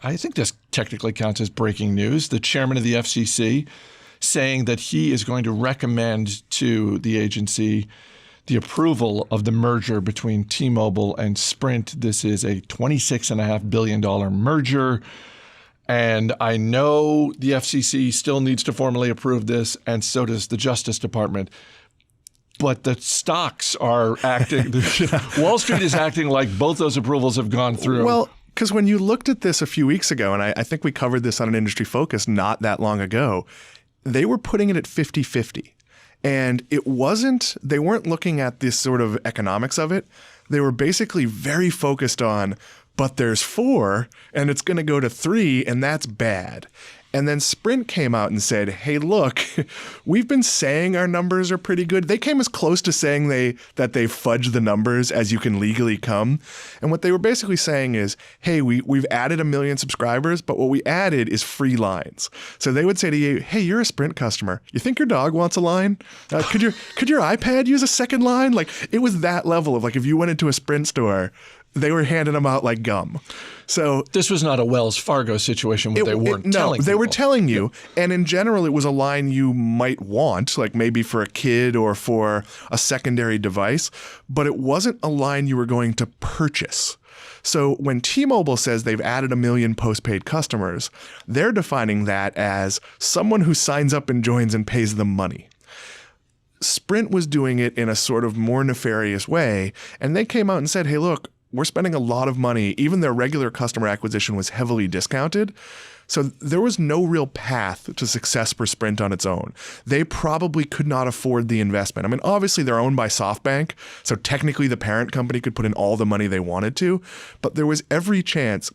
I think this technically counts as breaking news. The chairman of the FCC saying that he is going to recommend to the agency the approval of the merger between T-Mobile and Sprint. This is a $26.5 billion merger. And I know the FCC still needs to formally approve this, and so does the Justice Department. But the stocks are acting, Wall Street is acting like both those approvals have gone through. Well, because when you looked at this a few weeks ago, and I think we covered this on an Industry Focus not that long ago, they were putting it at 50-50. And they weren't looking at this sort of economics of it. They were basically very focused on, but there's 4 and it's going to go to 3 and that's bad. And then Sprint came out and said, hey, look, we've been saying our numbers are pretty good. They came as close to saying that they fudged the numbers as you can legally come. And what they were basically saying is, hey, we've added 1 million subscribers, but what we added is free lines. So they would say to you, hey, you're a Sprint customer. You think your dog wants a line? Could your iPad use a second line? Like, it was that level of, like, if you went into a Sprint store, they were handing them out like gum. So this was not a Wells Fargo situation where they weren't telling you. No, they were telling you. And in general, it was a line you might want, like maybe for a kid or for a secondary device, but it wasn't a line you were going to purchase. So when T-Mobile says they've added 1 million postpaid customers, they're defining that as someone who signs up and joins and pays them money. Sprint was doing it in a sort of more nefarious way, and they came out and said, hey, look, we're spending a lot of money. Even their regular customer acquisition was heavily discounted. So there was no real path to success for Sprint on its own. They probably could not afford the investment. I mean, obviously they're owned by SoftBank, so technically the parent company could put in all the money they wanted to, but there was every chance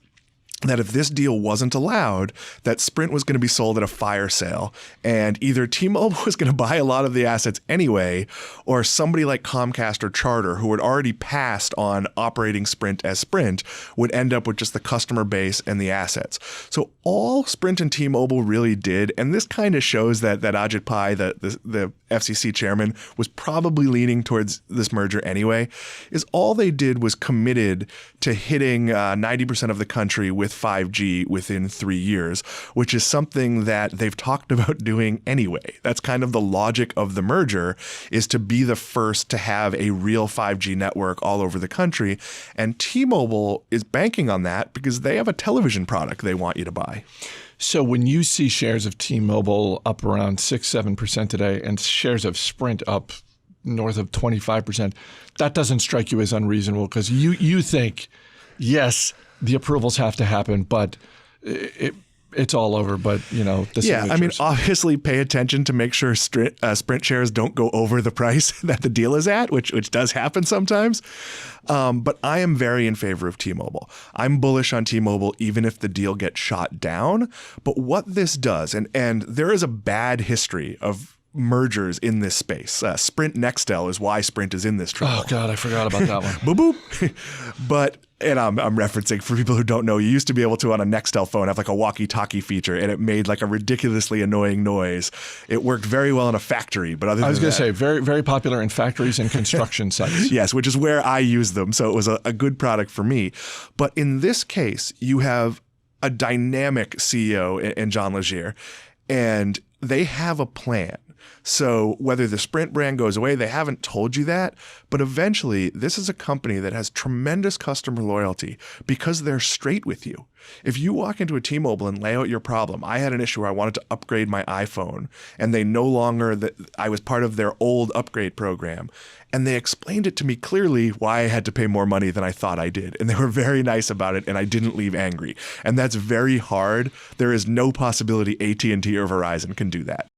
that if this deal wasn't allowed, that Sprint was going to be sold at a fire sale, and either T-Mobile was going to buy a lot of the assets anyway, or somebody like Comcast or Charter, who had already passed on operating Sprint as Sprint, would end up with just the customer base and the assets. So all Sprint and T-Mobile really did, and this kind of shows that Ajit Pai, the FCC chairman, was probably leaning towards this merger anyway, is all they did was committed to hitting 90% of the country with 5G within 3 years, which is something that they've talked about doing anyway. That's kind of the logic of the merger, is to be the first to have a real 5G network all over the country. And T-Mobile is banking on that because they have a television product they want you to buy. So when you see shares of T-Mobile up around 6-7% today and shares of Sprint up north of 25%, that doesn't strike you as unreasonable, because you think, yes, the approvals have to happen, but it's all over. But, the signatures. I mean, obviously pay attention to make sure Sprint shares don't go over the price that the deal is at, which does happen sometimes. But I am very in favor of T-Mobile. I'm bullish on T-Mobile even if the deal gets shot down. But what this does, and there is a bad history of mergers in this space. Sprint Nextel is why Sprint is in this trouble. Oh, God, I forgot about that one. Boop, boop. But, and I'm referencing, for people who don't know, you used to be able to, on a Nextel phone, have like a walkie-talkie feature, and it made like a ridiculously annoying noise. It worked very well in a factory, but other than that... I was going to say, very, very popular in factories and construction sites. Yes, which is where I use them, so it was a good product for me. But in this case, you have a dynamic CEO in John Legere, and they have a plan. So whether the Sprint brand goes away, they haven't told you that, but eventually this is a company that has tremendous customer loyalty because they're straight with you. If you walk into a T-Mobile and lay out your problem, I had an issue where I wanted to upgrade my iPhone, and they no longer, I was part of their old upgrade program, and they explained it to me clearly why I had to pay more money than I thought I did. And they were very nice about it, and I didn't leave angry. And that's very hard. There is no possibility AT&T or Verizon can do that.